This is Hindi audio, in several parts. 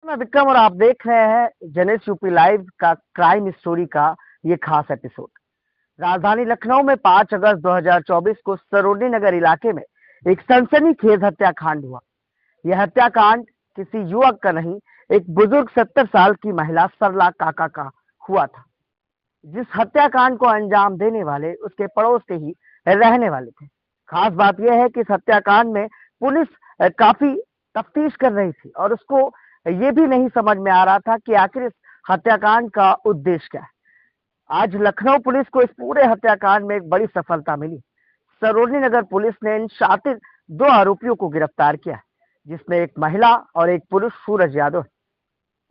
मैं विक्रम और आप देख रहे हैं जनहित यूपी लाइव का क्राइम स्टोरी का ये खास एपिसोड। राजधानी लखनऊ में 5 अगस्त 2024 को सरोजनी नगर इलाके में एक सनसनीखेज हत्याकांड हुआ। यह हत्याकांड किसी युवक का नहीं, एक बुजुर्ग 70 साल की महिला सरला काका का हुआ था। जिस हत्याकांड को अंजाम देने वाले उसके पड़ोस के ही रहने वाले थे। खास बात यह है कि इस हत्याकांड में पुलिस काफी तफ्तीश कर रही थी और उसको ये भी नहीं समझ में आ रहा था कि आखिर इस हत्याकांड का उद्देश्य क्या है। आज लखनऊ पुलिस को इस पूरे हत्याकांड में एक बड़ी सफलता मिली। सरोजनी नगर पुलिस ने इन शातिर 2 आरोपियों को गिरफ्तार किया है, जिसमें एक महिला और एक पुरुष सूरज यादव है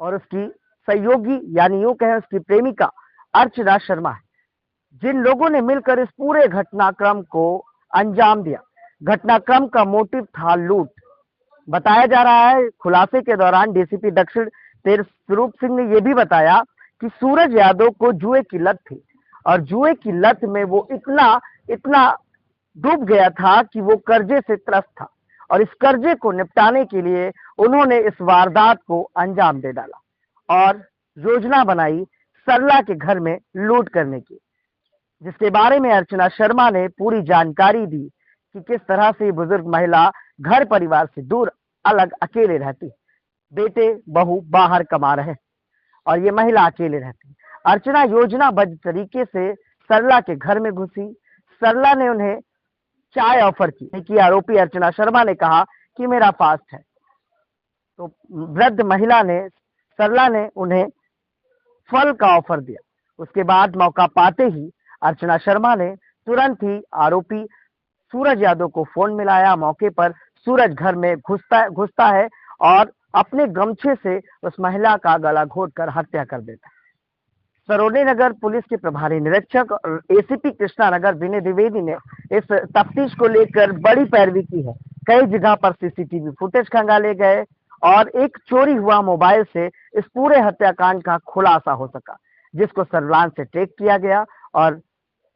और उसकी सहयोगी यानी यूं कहें उसकी प्रेमिका अर्चना शर्मा है, जिन लोगों ने मिलकर इस पूरे घटनाक्रम को अंजाम दिया। घटनाक्रम का मोटिव था लूट। बताया जा रहा है खुलासे के दौरान डीसीपी दक्षिण तेज स्वरूप सिंह ने यह भी बताया कि सूरज यादव को जुए की लत थी और जुए की लत में वो इतना इतना डूब गया था कि वो कर्जे से त्रस्त था और इस कर्जे को निपटाने के लिए उन्होंने इस वारदात को अंजाम दे डाला और योजना बनाई सरला के घर में लूट करने की, जिसके बारे में अर्चना शर्मा ने पूरी जानकारी दी कि किस तरह से बुजुर्ग महिला घर परिवार से दूर अलग अकेले रहती। बेटे बहू बाहर कमा रहे और ये महिला अकेले रहती। अर्चना योजनाबद्ध तरीके से सरला के घर में घुसी। सरला ने उन्हें चाय ऑफर की कि आरोपी अर्चना शर्मा ने कहा कि मेरा फास्ट है, तो वृद्ध महिला ने सरला ने उन्हें फल का ऑफर दिया। उसके बाद मौका पाते ही अर्चना शर्मा ने तुरंत ही आरोपी सूरज यादव को फोन मिलाया। मौके पर सूरज घर में घुसता है और अपने गमछे से उस महिला का गला घोंटकर हत्या कर देता है। सरोजनी नगर पुलिस के प्रभारी निरीक्षक और एसीपी कृष्णा नगर विनय द्विवेदी ने इस तफ्तीश को लेकर बड़ी पैरवी की है। कई जगह पर सीसीटीवी फुटेज खंगाले गए और एक चोरी हुआ मोबाइल से इस पूरे हत्याकांड का खुलासा हो सका, जिसको सर्विलांस से ट्रैक किया गया और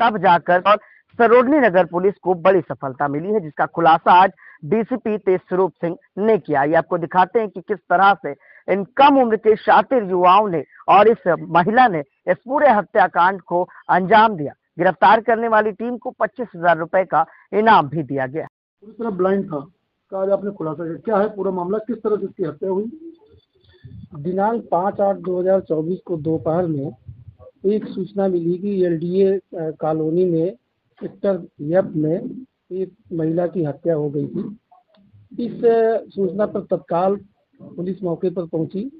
तब जाकर और सरोजनी नगर पुलिस को बड़ी सफलता मिली है, जिसका खुलासा आज डीसीपी तेज स्वरूप सिंह ने किया। ये आपको दिखाते हैं कि किस तरह से इन कम उम्र के शातिर युवाओं ने और इस महिला ने इस पूरे हत्याकांड को अंजाम दिया। गिरफ्तार करने वाली टीम को 25,000 रुपए का इनाम भी दिया गया। पूरी तरह ब्लाइंड था का आज आपने खुलासा किया, क्या है पूरा मामला, किस तरह से इसकी हत्या हुई? दिनांक 5/8/2024 को दोपहर में एक सूचना मिली कि एलडीए कॉलोनी में सेक्टर एफ में एक महिला की हत्या हो गई थी। इस सूचना पर तत्काल पुलिस मौके पर पहुंची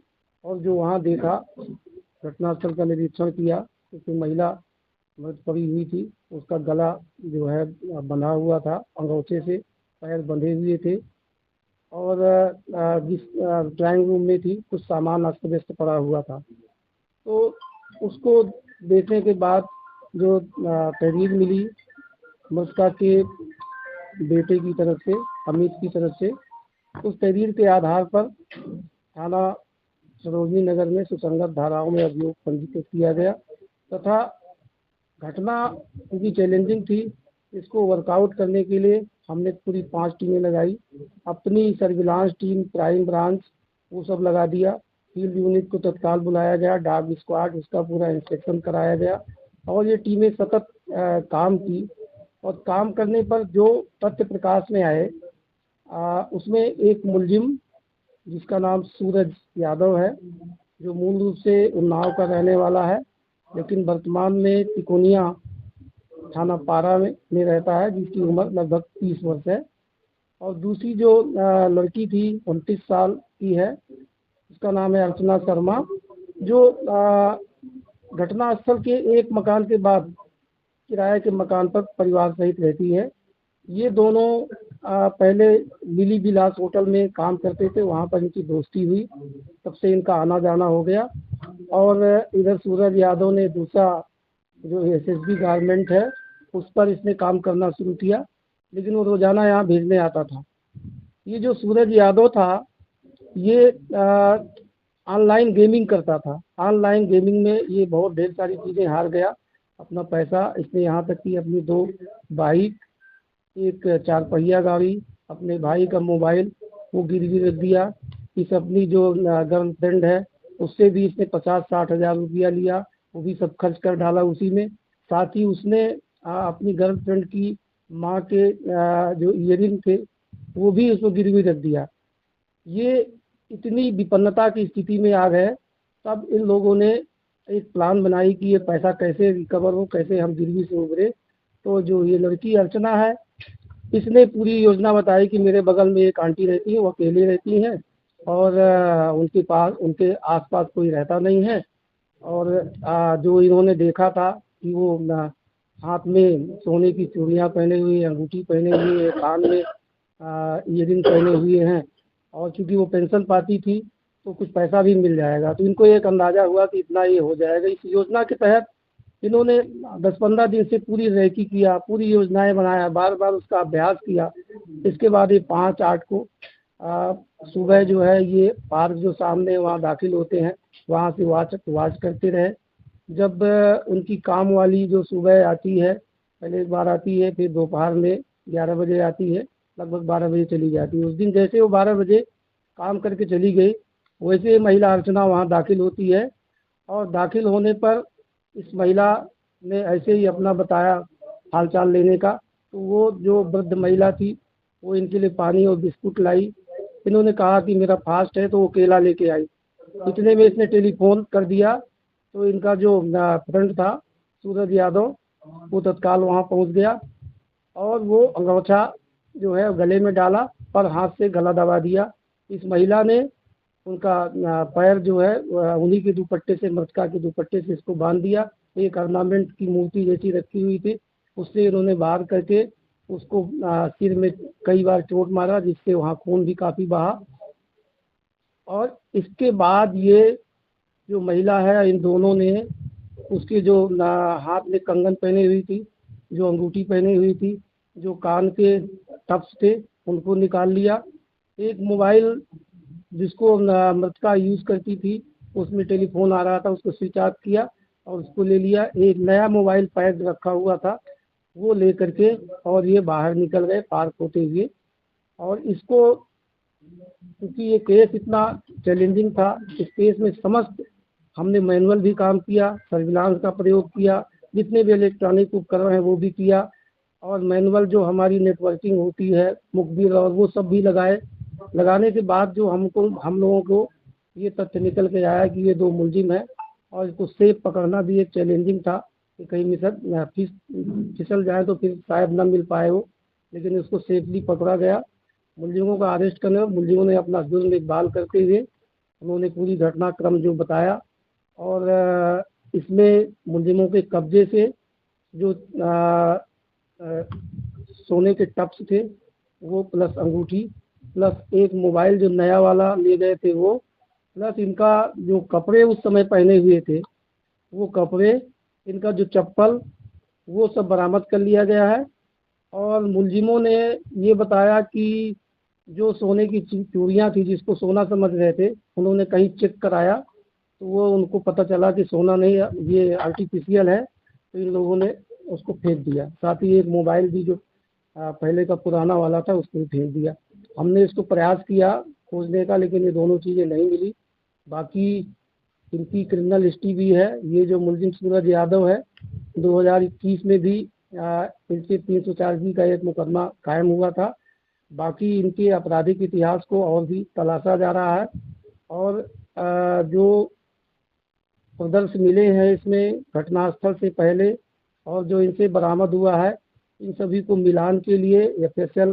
और जो वहां देखा, घटनास्थल का निरीक्षण किया, क्योंकि महिला मृत पड़ी हुई थी। उसका गला जो है बंधा हुआ था, अंगोछे से पैर बंधे हुए थे और जिस ड्राइंग रूम में थी कुछ सामान अस्त व्यस्त पड़ा हुआ था। तो उसको देखने के बाद जो तहरीर मिली मृतका के बेटे की तरफ से, अमित की तरफ से, उस तहरीर के आधार पर थाना सरोजनी नगर में सुसंगत धाराओं में अभियोग पंजीकृत किया गया तथा घटना क्योंकि चैलेंजिंग थी, इसको वर्कआउट करने के लिए हमने पूरी 5 टीमें लगाई। अपनी सर्विलांस टीम, क्राइम ब्रांच, वो सब लगा दिया। फील्ड यूनिट को तत्काल बुलाया गया, डॉग स्क्वाड, उसका पूरा इंस्पेक्शन कराया गया और ये टीमें सतत काम की। और काम करने पर जो तथ्य प्रकाश में आए उसमें एक मुलजिम जिसका नाम सूरज यादव है, जो मूल रूप से उन्नाव का रहने वाला है, लेकिन वर्तमान में तिकोनिया थाना पारा में रहता है, जिसकी उम्र लगभग 30 वर्ष है। और दूसरी जो लड़की थी 29 साल की है, उसका नाम है अर्चना शर्मा, जो घटनास्थल के एक मकान के बाद किराए के मकान पर परिवार सहित रहती है। ये दोनों पहले मिली बिलास होटल में काम करते थे, वहाँ पर इनकी दोस्ती हुई, तब से इनका आना जाना हो गया। और इधर सूरज यादव ने दूसरा जो एसएसबी गारमेंट है उस पर इसने काम करना शुरू किया, लेकिन वो रोजाना यहाँ भेजने आता था। ये जो सूरज यादव था ये ऑनलाइन गेमिंग करता था। ऑनलाइन गेमिंग में ये बहुत ढेर सारी चीज़ें हार गया, अपना पैसा इसने, यहाँ तक कि अपनी 2 बाइक, एक 4 पहिया गाड़ी, अपने भाई का मोबाइल वो गिरवी रख दिया। इस अपनी जो गर्लफ्रेंड है उससे भी इसने 50-60 हज़ार रुपया लिया, वो भी सब खर्च कर डाला उसी में। साथ ही उसने अपनी गर्लफ्रेंड की माँ के जो ईयरिंग थे वो भी उसको गिरवी रख दिया। ये इतनी विपन्नता की स्थिति में आ गए, तब इन लोगों ने एक प्लान बनाई कि ये पैसा कैसे रिकवर हो, कैसे हम गिरवी से उभरे। तो जो ये लड़की अर्चना है, इसने पूरी योजना बताई कि मेरे बगल में एक आंटी रहती है, वो अकेले रहती हैं और उनके आसपास कोई रहता नहीं है। और जो इन्होंने देखा था कि वो हाथ में सोने की चूड़ियाँ पहने हुए, अंगूठी पहने हुए, कान में ईयरिंग पहने हुए हैं, और चूंकि वो पेंशन पाती थी तो कुछ पैसा भी मिल जाएगा। तो इनको एक अंदाजा हुआ कि इतना ये हो जाएगा। इस योजना के तहत इन्होंने 10-15 दिन से पूरी रेकी किया, पूरी योजनाएं बनाया, बार बार उसका अभ्यास किया। इसके बाद ये 5-8 को सुबह जो है ये पार्क जो सामने वहाँ दाखिल होते हैं, वहाँ से वाच करते रहे। जब उनकी काम वाली जो सुबह आती है, पहले एक बार आती है, फिर दोपहर में 11 बजे आती है, लगभग 12 बजे चली जाती है। उस दिन जैसे वो 12 बजे काम करके चली गई, वैसे महिला अर्चना वहाँ दाखिल होती है। और दाखिल होने पर इस महिला ने ऐसे ही अपना बताया हालचाल लेने का। तो वो जो वृद्ध महिला थी वो इनके लिए पानी और बिस्कुट लाई। इन्होंने कहा कि मेरा फास्ट है, तो वो केला लेके आई। इतने में इसने टेलीफोन कर दिया, तो इनका जो फ्रेंड था सूरज यादव, वो तत्काल वहाँ पहुँच गया और वो अंगोछा जो है गले में डाला, पर हाथ से गला दबा दिया। इस महिला ने उनका पैर जो है उन्हीं के दुपट्टे से, मृतका के दुपट्टे से इसको बांध दिया। एक ऑर्नामेंट की मूर्ति जैसी रखी हुई थी, उससे इन्होंने बाहर करके उसको सिर में कई बार चोट मारा, जिससे वहाँ खून भी काफ़ी बहा। और इसके बाद ये जो महिला है, इन दोनों ने उसके जो हाथ में कंगन पहने हुई थी, जो अंगूठी पहनी हुई थी, जो कान के टप्स थे, उनको निकाल लिया। एक मोबाइल जिसको मृतका यूज़ करती थी, उसमें टेलीफोन आ रहा था, उसको स्विच ऑफ किया और उसको ले लिया। एक नया मोबाइल पैक रखा हुआ था, वो ले करके और ये बाहर निकल गए पार्क होते हुए। और इसको, क्योंकि ये केस इतना चैलेंजिंग था, इस केस में समस्त हमने मैनुअल भी काम किया, सर्विलांस का प्रयोग किया, जितने भी इलेक्ट्रॉनिक उपकरण हैं वो भी किया, और मैनुअल जो हमारी नेटवर्किंग होती है, मुखबिर और वो सब भी लगाए। लगाने के बाद जो हम लोगों को ये तथ्य निकल के आया कि ये 2 मुलजिम है, और इसको सेफ पकड़ना भी एक चैलेंजिंग था कि कहीं फिसल जाए तो फिर शायद न मिल पाए वो, लेकिन इसको सेफली पकड़ा गया। मुलजिमों का अरेस्ट करने में मुलजिमों ने अपना जुर्म इकबाल करते हुए उन्होंने पूरी घटनाक्रम जो बताया। और इसमें मुलजिमों के कब्जे से जो सोने के टप्स थे वो, प्लस अंगूठी, प्लस एक मोबाइल जो नया वाला ले गए थे वो, प्लस इनका जो कपड़े उस समय पहने हुए थे वो कपड़े, इनका जो चप्पल, वो सब बरामद कर लिया गया है। और मुलजिमों ने ये बताया कि जो सोने की चूड़ियाँ थी, जिसको सोना समझ रहे थे, उन्होंने कहीं चेक कराया तो वो उनको पता चला कि सोना नहीं, ये आर्टिफिशियल है। तो इन लोगों ने उसको फेंक दिया। साथ ही एक मोबाइल भी जो पहले का पुराना वाला था उसको भी फेंक दिया। हमने इसको प्रयास किया खोजने का, लेकिन ये दोनों चीज़ें नहीं मिली। बाकी इनकी क्रिमिनल हिस्ट्री भी है। ये जो मुलजिम सूरज यादव है, 2021 में भी इनसे 304 का एक मुकदमा कायम हुआ था। बाकी इनके आपराधिक इतिहास को और भी तलाशा जा रहा है। और जो प्रदर्श मिले हैं इसमें घटनास्थल से पहले और जो इनसे बरामद हुआ है, इन सभी को मिलान के लिए एफएसएल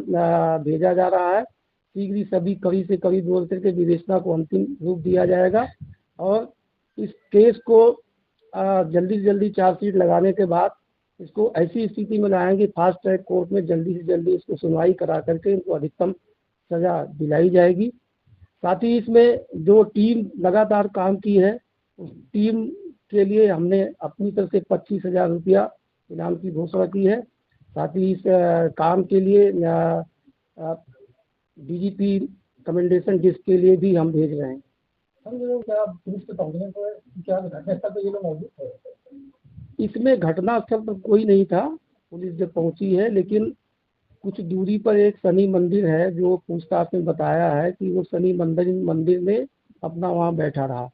भेजा जा रहा है। शीघ्र ही सभी कड़ी से कड़ी बोल करके विवेचना को अंतिम रूप दिया जाएगा। और इस केस को जल्दी से जल्दी चार्जशीट लगाने के बाद इसको ऐसी स्थिति में लाएंगे फास्ट ट्रैक कोर्ट में, जल्दी से जल्दी इसको सुनवाई करा करके इनको अधिकतम सजा दिलाई जाएगी। साथ ही इसमें जो टीम लगातार काम की है, उस टीम के लिए हमने अपनी तरफ से 25,000 रुपया इनाम की घोषणा की है। साथ ही इस काम के लिए डीजीपी कमेंडेशन डिस्क के लिए भी हम भेज रहे हैं। क्या पुलिस के पहुंचने पर क्या घटनास्थल पर ये लोग मौजूद थे? इसमें घटनास्थल पर कोई नहीं था, पुलिस जब पहुंची है, लेकिन कुछ दूरी पर एक शनि मंदिर है, जो पूछताछ में बताया है कि वो शनि मंदिर में अपना वहाँ बैठा रहा,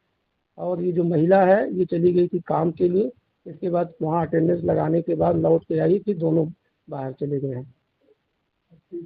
और ये जो महिला है ये चली गई थी काम के लिए। इसके बाद वहाँ अटेंडेंस लगाने के बाद लौट के आई, फिर दोनों बाहर चले गए हैं।